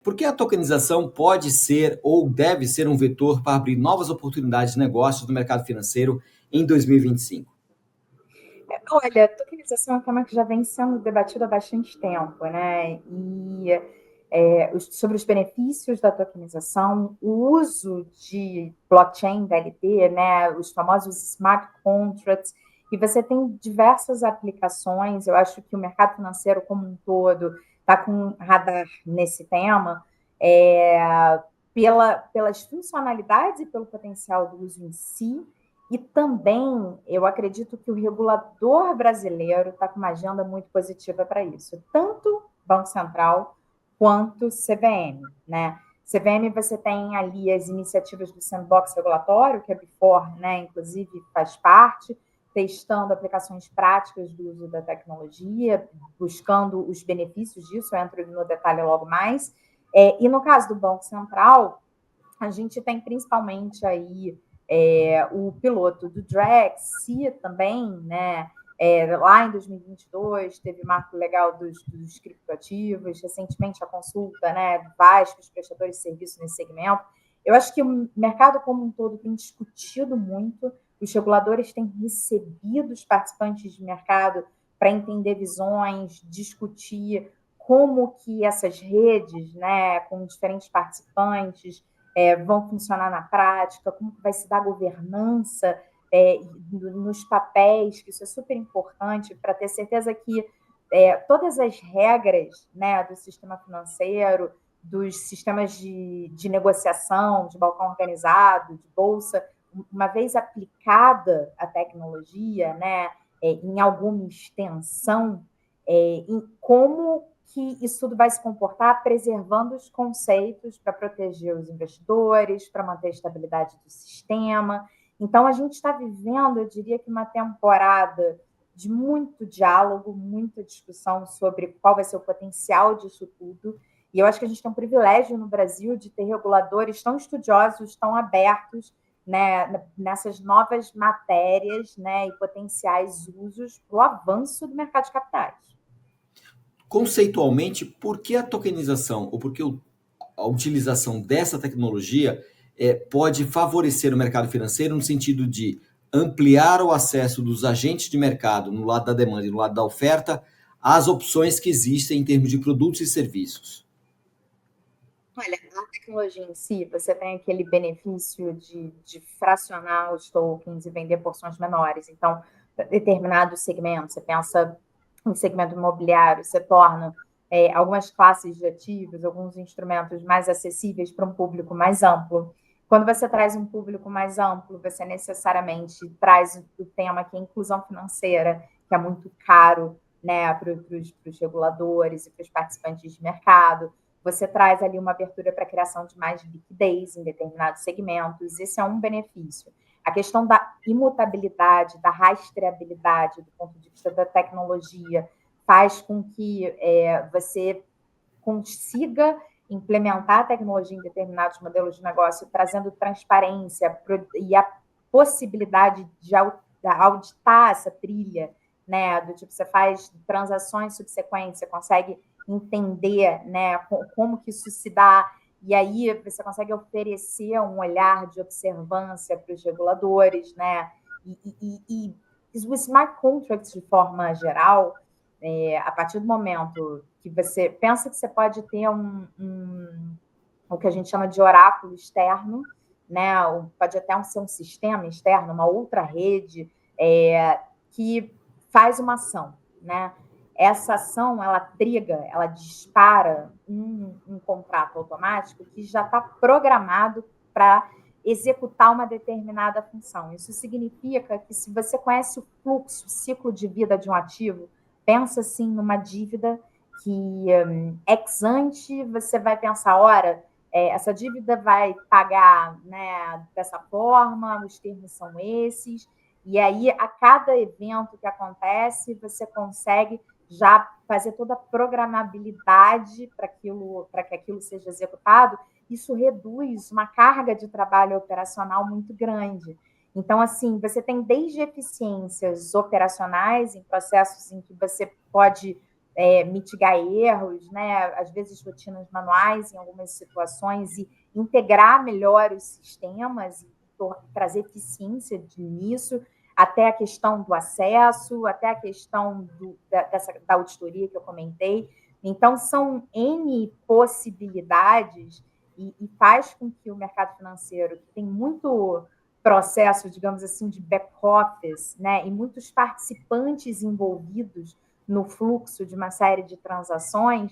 Por que a tokenização pode ser ou deve ser um vetor para abrir novas oportunidades de negócios no mercado financeiro em 2025? Olha, a tokenização é um tema que já vem sendo debatido há bastante tempo, né? E sobre os benefícios da tokenização, o uso de blockchain, DLT, né? Os famosos smart contracts, e você tem diversas aplicações. Eu acho que o mercado financeiro como um todo está com um radar nesse tema, pelas funcionalidades e pelo potencial do uso em si. E também eu acredito que o regulador brasileiro está com uma agenda muito positiva para isso, tanto Banco Central quanto CVM, né? CVM, você tem ali as iniciativas do sandbox regulatório, que a Bifor, né, inclusive, faz parte, testando aplicações práticas do uso da tecnologia, buscando os benefícios disso, eu entro no detalhe logo mais. E no caso do Banco Central, a gente tem principalmente aí o piloto do Drex, também, né? Lá em 2022 teve marco legal dos criptoativos, recentemente a consulta, né, do Vasco, os prestadores de serviço nesse segmento. Eu acho que o mercado como um todo tem discutido muito, os reguladores têm recebido os participantes de mercado para entender visões, discutir como que essas redes, né, com diferentes participantes, vão funcionar na prática, como que vai se dar a governança nos papéis, que isso é super importante para ter certeza que todas as regras, né, do sistema financeiro, dos sistemas de negociação, de balcão organizado, de bolsa, uma vez aplicada a tecnologia, né, em alguma extensão, em como que isso tudo vai se comportar preservando os conceitos para proteger os investidores, para manter a estabilidade do sistema. Então, a gente está vivendo, eu diria que uma temporada de muito diálogo, muita discussão sobre qual vai ser o potencial disso tudo. E eu acho que a gente tem um privilégio no Brasil de ter reguladores tão estudiosos, tão abertos, né, nessas novas matérias, né, e potenciais usos para o avanço do mercado de capitais. Conceitualmente, por que a tokenização ou por que a utilização dessa tecnologia pode favorecer o mercado financeiro no sentido de ampliar o acesso dos agentes de mercado no lado da demanda e no lado da oferta às opções que existem em termos de produtos e serviços? Olha, a tecnologia em si, você tem aquele benefício de fracionar os tokens e vender porções menores. Então, determinado segmento, você pensa em segmento imobiliário, você torna algumas classes de ativos, alguns instrumentos mais acessíveis para um público mais amplo. Quando você traz um público mais amplo, você necessariamente traz o tema que é inclusão financeira, que é muito caro, né, para os reguladores e para os participantes de mercado. Você traz ali uma abertura para a criação de mais liquidez em determinados segmentos, esse é um benefício. A questão da imutabilidade, da rastreabilidade do ponto de vista da tecnologia, faz com que você consiga implementar a tecnologia em determinados modelos de negócio, trazendo transparência e a possibilidade de auditar essa trilha, né? Do tipo, você faz transações subsequentes, você consegue entender, né, como que isso se dá, e aí você consegue oferecer um olhar de observância para os reguladores, né? E os smart contracts, de forma geral, a partir do momento que você pensa que você pode ter o que a gente chama de oráculo externo, né? Pode até ser um sistema externo, uma outra rede que faz uma ação, né? Essa ação, ela triga, ela dispara um contrato automático que já está programado para executar uma determinada função. Isso significa que se você conhece o fluxo, o ciclo de vida de um ativo, pensa assim numa dívida que ex ante você vai pensar, ora, essa dívida vai pagar, né, dessa forma, os termos são esses, e aí a cada evento que acontece você consegue já fazer toda a programabilidade para que aquilo seja executado. Isso reduz uma carga de trabalho operacional muito grande. Então, assim, você tem desde eficiências operacionais em processos em que você pode mitigar erros, né? Às vezes rotinas manuais em algumas situações e integrar melhor os sistemas e trazer eficiência nisso, até a questão do acesso, até a questão da auditoria que eu comentei. Então, são N possibilidades e faz com que o mercado financeiro, que tem muito processo, digamos assim, de back-office, né, e muitos participantes envolvidos no fluxo de uma série de transações,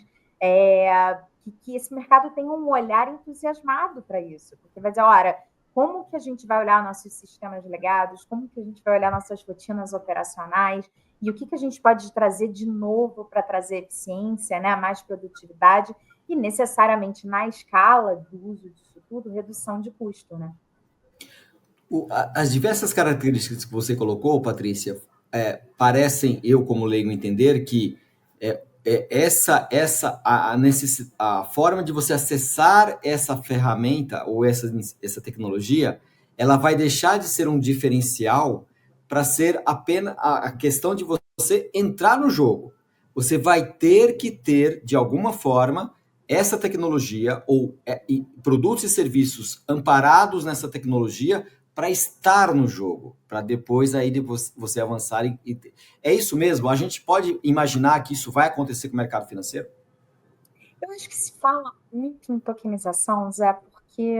que esse mercado tenha um olhar entusiasmado para isso, porque vai dizer, ora, como que a gente vai olhar nossos sistemas legados, como que a gente vai olhar nossas rotinas operacionais, e o que a gente pode trazer de novo para trazer eficiência, né, mais produtividade, e necessariamente na escala do uso disso tudo, redução de custo, né? As diversas características que você colocou, Patrícia, parecem, eu como leigo entender, que a forma de você acessar essa ferramenta ou essa tecnologia, ela vai deixar de ser um diferencial para ser apenas a questão de você entrar no jogo. Você vai ter que ter, de alguma forma, essa tecnologia ou produtos e serviços amparados nessa tecnologia para estar no jogo, para depois aí você avançar. É isso mesmo? A gente pode imaginar que isso vai acontecer com o mercado financeiro? Eu acho que se fala muito em tokenização, Zé, porque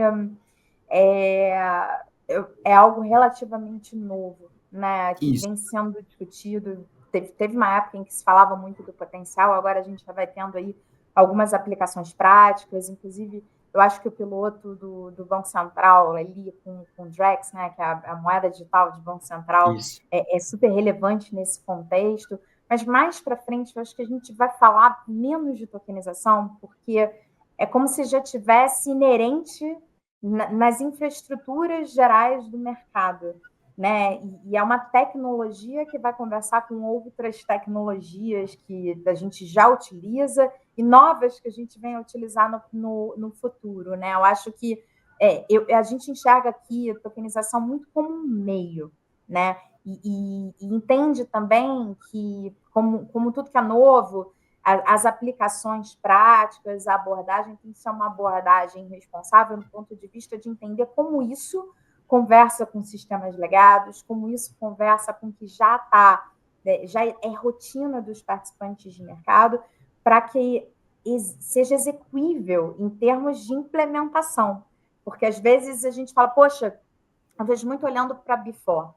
é algo relativamente novo, né, que Isso. vem sendo discutido. Teve uma época em que se falava muito do potencial, agora a gente já vai tendo aí algumas aplicações práticas, inclusive eu acho que o piloto do Banco Central, ali com o Drex, né, que é a moeda digital de Banco Central, Isso. é super relevante nesse contexto, mas mais para frente eu acho que a gente vai falar menos de tokenização, porque é como se já tivesse inerente nas infraestruturas gerais do mercado, né? E é uma tecnologia que vai conversar com outras tecnologias que a gente já utiliza e novas que a gente vem a utilizar no futuro, né? Eu acho que a gente enxerga aqui a tokenização muito como um meio, né? E entende também que, como tudo que é novo, as aplicações práticas, a abordagem tem que ser uma abordagem responsável no ponto de vista de entender como isso conversa com sistemas legados, como isso conversa com o que já é rotina dos participantes de mercado, para que seja execuível em termos de implementação. Porque às vezes a gente fala, poxa, eu vejo muito olhando para a Before,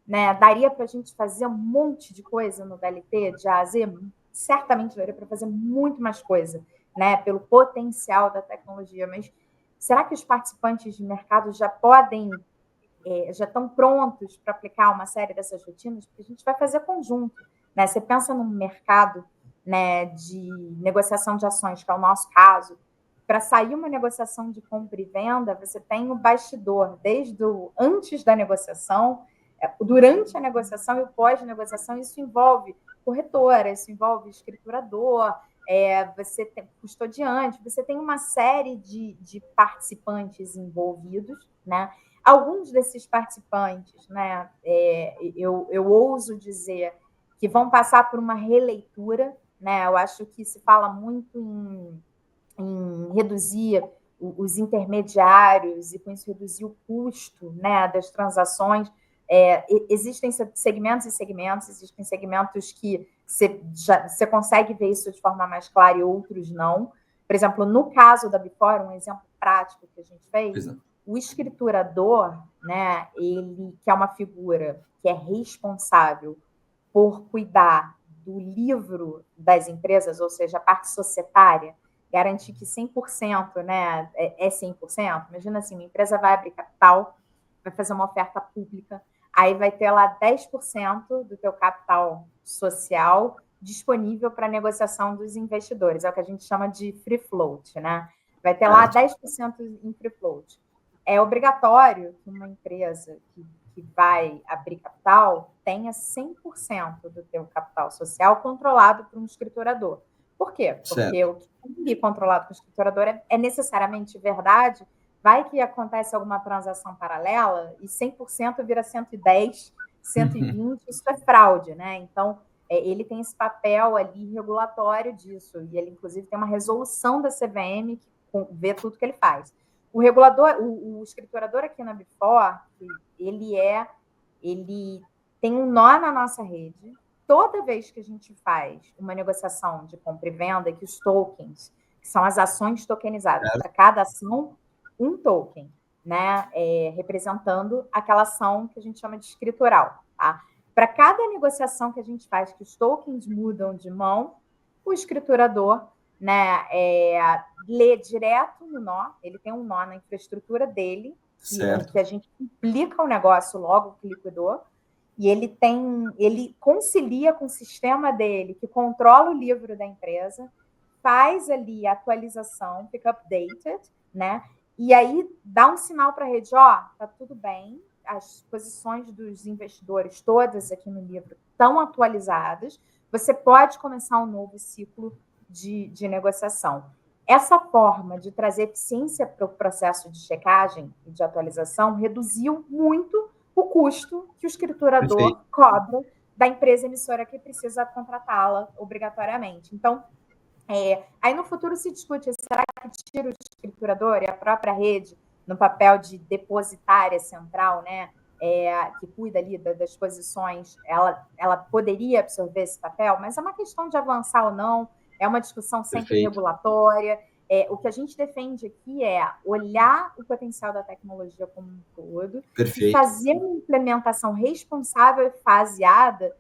né? Daria para a gente fazer um monte de coisa no DLT de A a Z? Certamente daria para fazer muito mais coisa, né? Pelo potencial da tecnologia, mas será que os participantes de mercado já estão prontos para aplicar uma série dessas rotinas? Porque a gente vai fazer conjunto, né? Você pensa num mercado, né, de negociação de ações, que é o nosso caso. Para sair uma negociação de compra e venda, você tem o bastidor, desde antes da negociação, durante a negociação e o pós-negociação. Isso envolve corretora, isso envolve escriturador, você tem custodiante, você tem uma série de participantes envolvidos, né? Alguns desses participantes, né, eu ouso dizer que vão passar por uma releitura, né? Eu acho que se fala muito em reduzir os intermediários e com isso reduzir o custo, né, das transações. Existem segmentos e segmentos, existem segmentos que você consegue ver isso de forma mais clara e outros não. Por exemplo, no caso da Before, um exemplo prático que a gente fez, o escriturador, né, ele que é uma figura que é responsável por cuidar do livro das empresas, ou seja, a parte societária, garantir que 100%, né, é 100%. Imagina assim, uma empresa vai abrir capital, vai fazer uma oferta pública, aí vai ter lá 10% do teu capital social disponível para negociação dos investidores, é o que a gente chama de free float, né? Vai ter lá 10% em free float. É obrigatório que uma empresa que vai abrir capital tenha 100% do teu capital social controlado por um escriturador. Por quê? Porque o que é controlado por um escriturador é necessariamente verdade. Vai que acontece alguma transação paralela e 100% vira 110, 120, isso é fraude, né? Então, ele tem esse papel ali regulatório disso, e ele, inclusive, tem uma resolução da CVM que vê tudo que ele faz. O regulador, o escriturador aqui na Before, ele tem um nó na nossa rede. Toda vez que a gente faz uma negociação de compra e venda, que os tokens, que são as ações tokenizadas, para cada ação, um token, né, representando aquela ação que a gente chama de escritural. Tá? Para cada negociação que a gente faz, que os tokens mudam de mão, o escriturador, né, lê direto no nó, ele tem um nó na infraestrutura dele, que a gente implica o negócio logo que liquidou, e ele concilia com o sistema dele, que controla o livro da empresa, faz ali a atualização, fica updated, né? E aí dá um sinal para a rede, tá tudo bem, as posições dos investidores todas aqui no livro estão atualizadas, você pode começar um novo ciclo de negociação. Essa forma de trazer eficiência para o processo de checagem e de atualização reduziu muito o custo que o escriturador cobra da empresa emissora que precisa contratá-la obrigatoriamente. Então, aí no futuro se discute, será que tira o escriturador e a própria rede no papel de depositária central, né, que cuida ali das posições, ela poderia absorver esse papel, mas é uma questão de avançar ou não, é uma discussão sempre regulatória. O que a gente defende aqui é olhar o potencial da tecnologia como um todo e fazer uma implementação responsável e faseada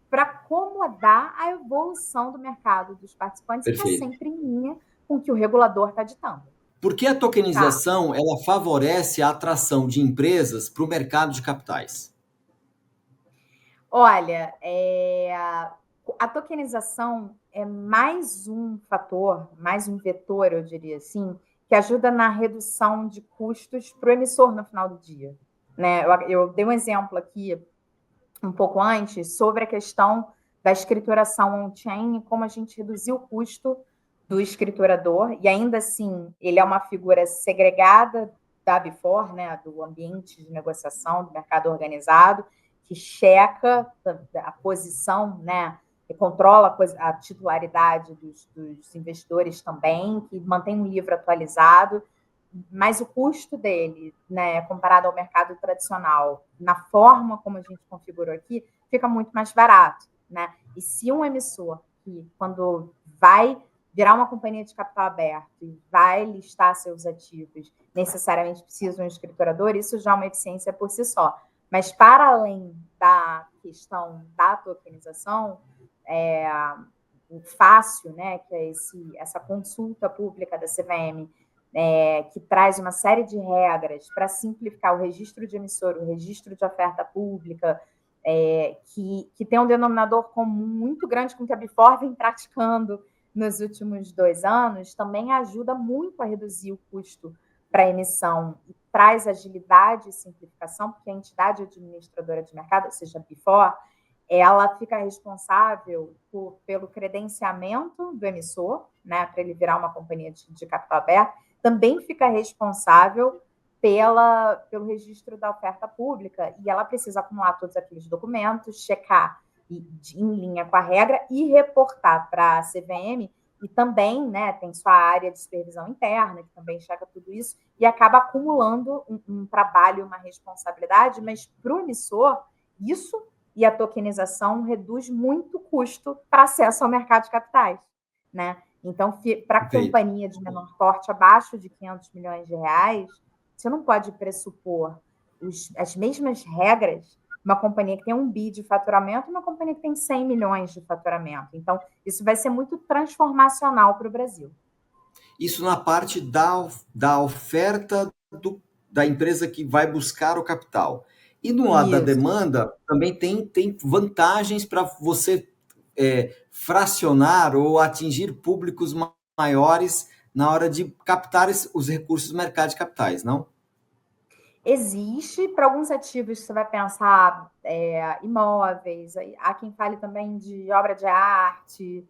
para acomodar a evolução do mercado dos participantes e estar sempre em linha com o que o regulador está ditando. Por que a tokenização ela favorece a atração de empresas para o mercado de capitais? Olha, a tokenização é mais um fator, mais um vetor, eu diria assim, que ajuda na redução de custos para o emissor no final do dia. Né? Eu dei um exemplo aqui um pouco antes sobre a questão da escrituração on-chain e como a gente reduziu o custo do escriturador, e ainda assim ele é uma figura segregada da Before, né, do ambiente de negociação, do mercado organizado, que checa a posição, né, que controla a titularidade dos investidores também, que mantém um livro atualizado, mas o custo dele, né, comparado ao mercado tradicional, na forma como a gente configurou aqui, fica muito mais barato, né? E se um emissor que, quando vai virar uma companhia de capital aberto e vai listar seus ativos, necessariamente precisa de um escriturador, isso já é uma eficiência por si só. Mas, para além da questão da tokenização, o fácil, né, que é essa consulta pública da CVM, que traz uma série de regras para simplificar o registro de emissor, o registro de oferta pública, que tem um denominador comum muito grande com o que a Before vem praticando nos últimos 2 anos, também ajuda muito a reduzir o custo para a emissão e traz agilidade e simplificação, porque a entidade administradora de mercado, ou seja, a Before, ela fica responsável pelo credenciamento do emissor, né, para ele virar uma companhia de capital aberto, também fica responsável pelo registro da oferta pública, e ela precisa acumular todos aqueles documentos, checar em linha com a regra e reportar para a CVM, e também, né, tem sua área de supervisão interna, que também checa tudo isso, e acaba acumulando um trabalho, uma responsabilidade, mas para o emissor, isso e a tokenização reduz muito o custo para acesso ao mercado de capitais, né? Então, para a companhia de menor porte, abaixo de 500 milhões de reais, você não pode pressupor as mesmas regras uma companhia que tem 1 bi de faturamento e uma companhia que tem 100 milhões de faturamento. Então, isso vai ser muito transformacional para o Brasil. Isso na parte da oferta da empresa que vai buscar o capital. E no lado da demanda, também tem vantagens para você fracionar ou atingir públicos maiores na hora de captar os recursos do mercado de capitais, não? Existe para alguns ativos, você vai pensar imóveis, há quem fale também de obra de arte,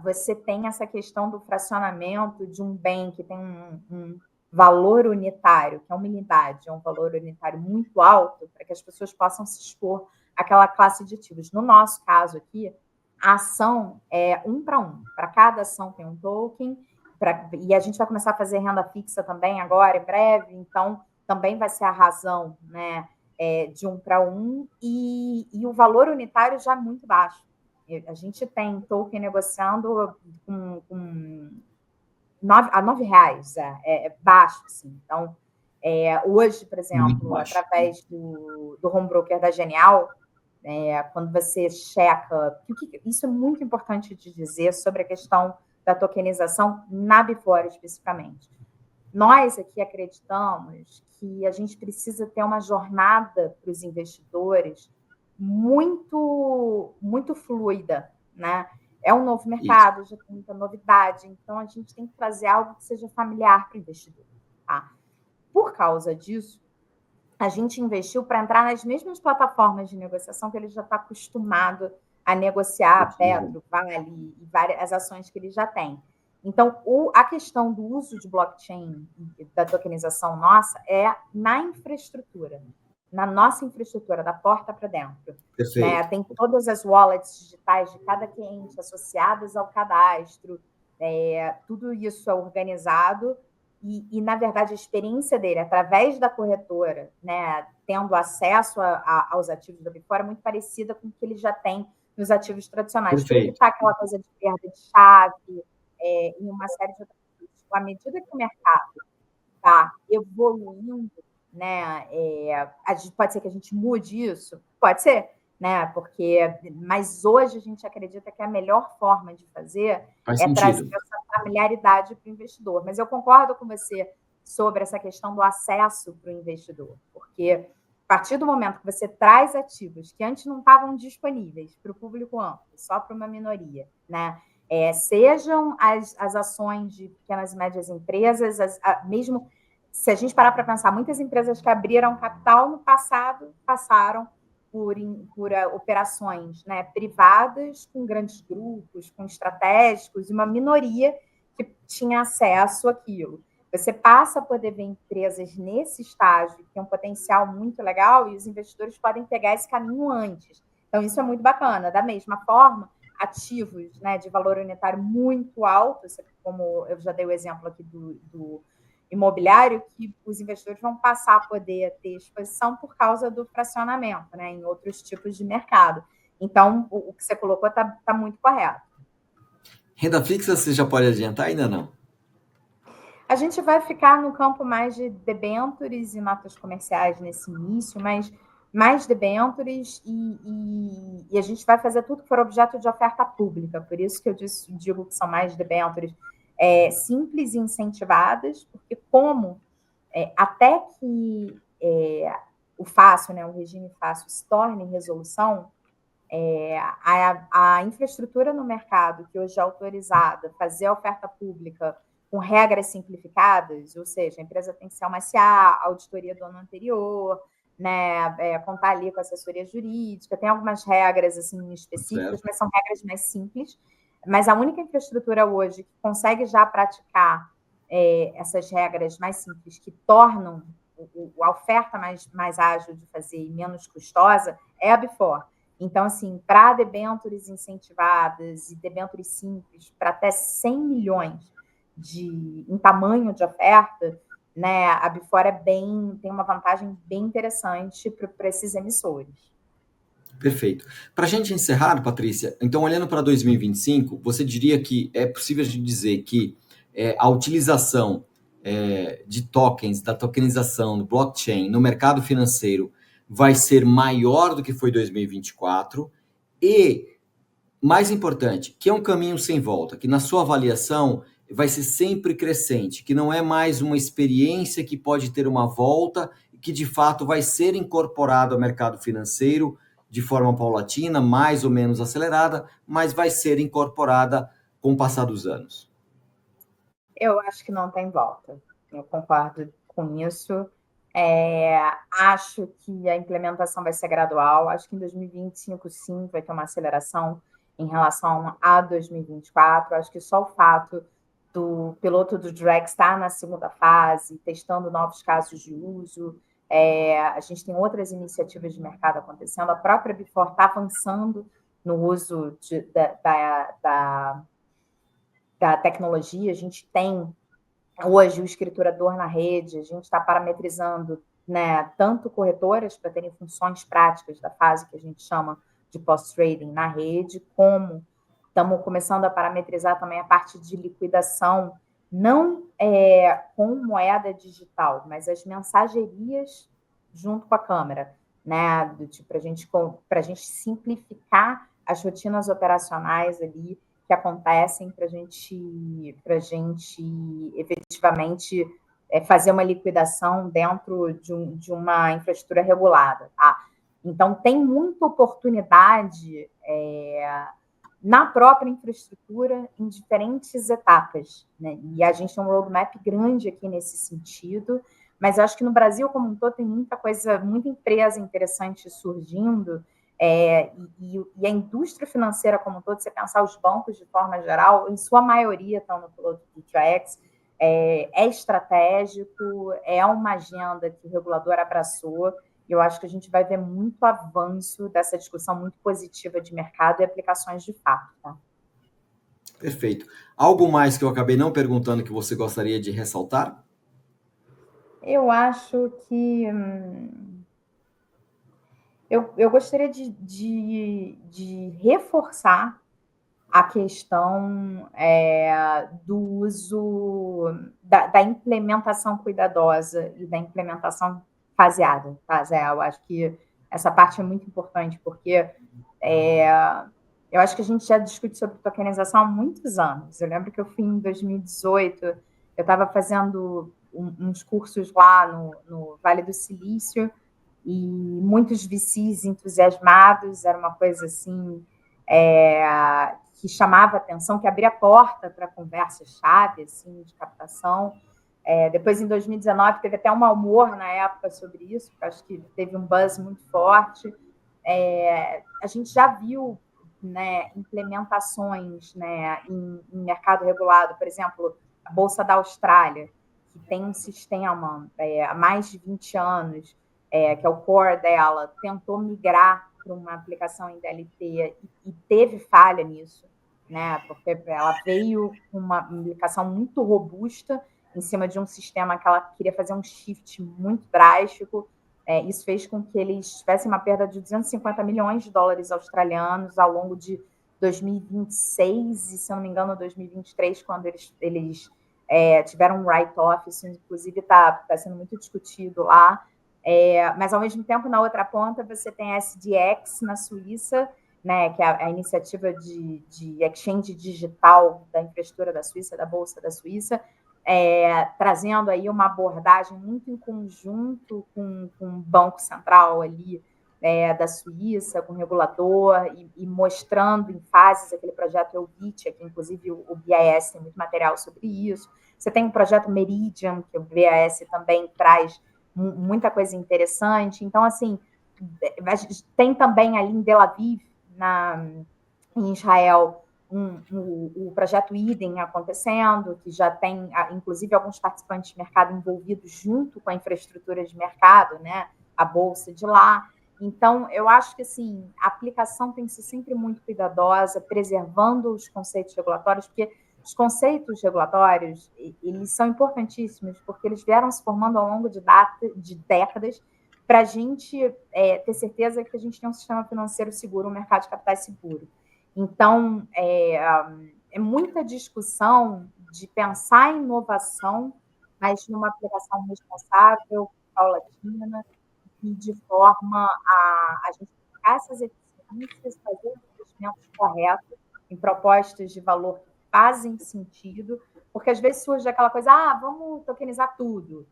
você tem essa questão do fracionamento de um bem que tem um valor unitário, que é uma unidade, é um valor unitário muito alto, para que as pessoas possam se expor aquela classe de ativos. No nosso caso aqui, a ação é 1 para 1. Para cada ação tem um token, e a gente vai começar a fazer renda fixa também agora, em breve, então também vai ser a razão, né, de 1 para 1, e o valor unitário já é muito baixo. A gente tem token negociando com R$ 9, é baixo, assim. Então, hoje, por exemplo, através do home broker da Genial, quando você checa, isso é muito importante de dizer sobre a questão da tokenização na Before especificamente. Nós aqui acreditamos que a gente precisa ter uma jornada para os investidores muito, muito fluida, né? É um novo mercado, já tem muita novidade, então a gente tem que trazer algo que seja familiar para o investidor, tá? Por causa disso, a gente investiu para entrar nas mesmas plataformas de negociação que ele já está acostumado a negociar, Petro, Vale e várias ações que ele já tem. Então, a questão do uso de blockchain, da tokenização nossa, é na infraestrutura, na nossa infraestrutura, da porta para dentro. Né? Tem todas as wallets digitais de cada cliente associadas ao cadastro, tudo isso é organizado. E, na verdade, a experiência dele, através da corretora, né, tendo acesso aos ativos da Before, é muito parecida com o que ele já tem nos ativos tradicionais. Para evitar aquela coisa de perda de chave e uma série de outras coisas. À medida que o mercado está evoluindo, né, pode ser que a gente mude isso? Pode ser, né? Mas hoje a gente acredita que a melhor forma de fazer trazer essa familiaridade para o investidor. Mas eu concordo com você sobre essa questão do acesso para o investidor, porque a partir do momento que você traz ativos que antes não estavam disponíveis para o público amplo, só para uma minoria, né? Sejam as ações de pequenas e médias empresas, mesmo se a gente parar para pensar, muitas empresas que abriram capital no passado passaram por operações, né, privadas, com grandes grupos, com estratégicos, e uma minoria que tinha acesso àquilo. Você passa a poder ver empresas nesse estágio, que tem um potencial muito legal, e os investidores podem pegar esse caminho antes. Então, isso é muito bacana. Da mesma forma, ativos, né, de valor unitário muito alto, como eu já dei o exemplo aqui do imobiliário, que os investidores vão passar a poder ter exposição por causa do fracionamento, né, em outros tipos de mercado. Então, o que você colocou está muito correto. Renda fixa você já pode adiantar? Ainda não? A gente vai ficar no campo mais de debêntures e notas comerciais nesse início, mas mais debêntures e a gente vai fazer tudo que for objeto de oferta pública. Por isso que eu digo que são mais debêntures simples e incentivadas, porque até que o fácil, né, o regime fácil se torne resolução, a infraestrutura no mercado que hoje é autorizada, fazer a oferta pública com regras simplificadas, ou seja, a empresa tem que ser uma SA, auditoria do ano anterior, né, contar ali com assessoria jurídica, tem algumas regras assim, específicas, mas são regras mais simples. Mas a única infraestrutura hoje que consegue já praticar essas regras mais simples, que tornam a oferta mais ágil de fazer e menos custosa, é a Before. Então, assim, para debêntures incentivadas e debêntures simples, para até 100 milhões em tamanho de oferta, né, a Before tem uma vantagem bem interessante para esses emissores. Perfeito. Para a gente encerrar, Patrícia, então, olhando para 2025, você diria que é possível a gente dizer que a utilização de tokens, da tokenização, do blockchain no mercado financeiro vai ser maior do que foi 2024 e, mais importante, que é um caminho sem volta, que na sua avaliação vai ser sempre crescente, que não é mais uma experiência que pode ter uma volta, que de fato vai ser incorporado ao mercado financeiro de forma paulatina, mais ou menos acelerada, mas vai ser incorporada com o passar dos anos. Eu acho que não tem volta. Eu concordo com isso. Acho que a implementação vai ser gradual. Acho que em 2025, sim, vai ter uma aceleração em relação a 2024. Acho que só o fato do piloto do Drag estar na segunda fase, testando novos casos de uso, A gente tem outras iniciativas de mercado acontecendo, a própria Bifor está avançando no uso da tecnologia, a gente tem hoje o escriturador na rede, a gente está parametrizando, né, tanto corretoras para terem funções práticas da fase que a gente chama de post-trading na rede, como estamos começando a parametrizar também a parte de liquidação, não com moeda digital, mas as mensagerias junto com a câmera, né? Do tipo, para a gente simplificar as rotinas operacionais ali que acontecem para a gente efetivamente fazer uma liquidação dentro de uma infraestrutura regulada. Tá? Então, tem muita oportunidade na própria infraestrutura em diferentes etapas. Né? E a gente tem um roadmap grande aqui nesse sentido, mas eu acho que no Brasil, como um todo, tem muita coisa, muita empresa interessante surgindo, e a indústria financeira como um todo, você pensar os bancos de forma geral, em sua maioria estão no piloto do Ultra-X, é estratégico, é uma agenda que o regulador abraçou, e eu acho que a gente vai ver muito avanço dessa discussão muito positiva de mercado e aplicações de fato. Tá? Perfeito. Algo mais que eu acabei não perguntando que você gostaria de ressaltar? Eu acho que eu gostaria de reforçar a questão do uso da implementação cuidadosa e da implementação faseada, tá, Zé? Eu acho que essa parte é muito importante, porque eu acho que a gente já discute sobre tokenização há muitos anos. Eu lembro que eu fui em 2018, eu estava fazendo uns cursos lá no Vale do Silício, e muitos VCs entusiasmados, era uma coisa assim que chamava atenção, que abria a porta para conversa-chave assim, de captação. Depois, em 2019, teve até um mau humor na época sobre isso, porque acho que teve um buzz muito forte. A gente já viu, né, implementações, né, em mercado regulado, por exemplo, a Bolsa da Austrália, que tem um sistema há mais de 20 anos, que é o core dela, tentou migrar para uma aplicação em DLT e teve falha nisso, né? Porque ela veio com uma aplicação muito robusta em cima de um sistema que ela queria fazer um shift muito drástico. Isso fez com que eles tivessem uma perda de 250 milhões de dólares australianos ao longo de 2026 e, se eu não me engano, 2023, quando eles tiveram um write-off. Isso, inclusive, está sendo muito discutido lá. Mas, ao mesmo tempo, na outra ponta, você tem a SDX na Suíça, né, que é a iniciativa de exchange digital da infraestrutura da Suíça, da Bolsa da Suíça, trazendo aí uma abordagem muito em conjunto com o Banco Central ali da Suíça, com o regulador, e mostrando em fases aquele projeto EUBIT, que inclusive o BIS tem muito material sobre isso. Você tem o projeto Meridian, que o BIS também traz muita coisa interessante. Então, assim, tem também ali em Tel Aviv, em Israel, o projeto IDEM acontecendo, que já tem, inclusive, alguns participantes de mercado envolvidos junto com a infraestrutura de mercado, né? A bolsa de lá. Então, eu acho que assim, a aplicação tem que ser sempre muito cuidadosa, preservando os conceitos regulatórios, porque os conceitos regulatórios, eles são importantíssimos, porque eles vieram se formando ao longo de décadas para a gente ter certeza que a gente tem um sistema financeiro seguro, um mercado de capitais seguro. Então, é muita discussão de pensar em inovação, mas numa aplicação responsável, paulatina, e de forma a gente buscar essas eficiências, fazer os investimentos corretos em propostas de valor que fazem sentido, porque às vezes surge aquela coisa, vamos tokenizar tudo,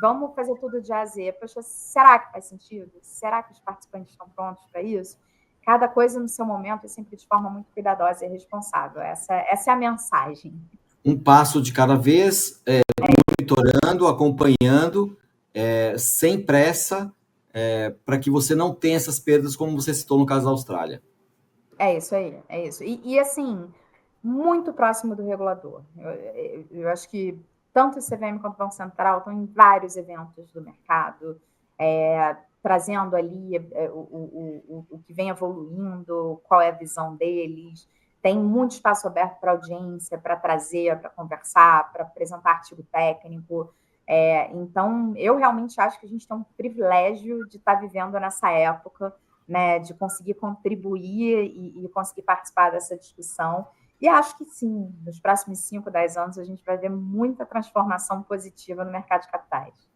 vamos fazer tudo de A a Z. Poxa, será que faz sentido? Será que os participantes estão prontos para isso? Cada coisa no seu momento é sempre de forma muito cuidadosa e responsável. Essa é a mensagem. Um passo de cada vez, monitorando, acompanhando, sem pressa, para que você não tenha essas perdas, como você citou no caso da Austrália. É isso aí, é isso. E assim, muito próximo do regulador. Eu acho que tanto o CVM quanto o Banco Central estão em vários eventos do mercado, trazendo ali o que vem evoluindo, qual é a visão deles. Tem muito espaço aberto para audiência, para trazer, para conversar, para apresentar artigo técnico. Então, eu realmente acho que a gente tem um privilégio de estar vivendo nessa época, né, de conseguir contribuir e conseguir participar dessa discussão. E acho que sim, nos próximos 5, 10 anos, a gente vai ver muita transformação positiva no mercado de capitais.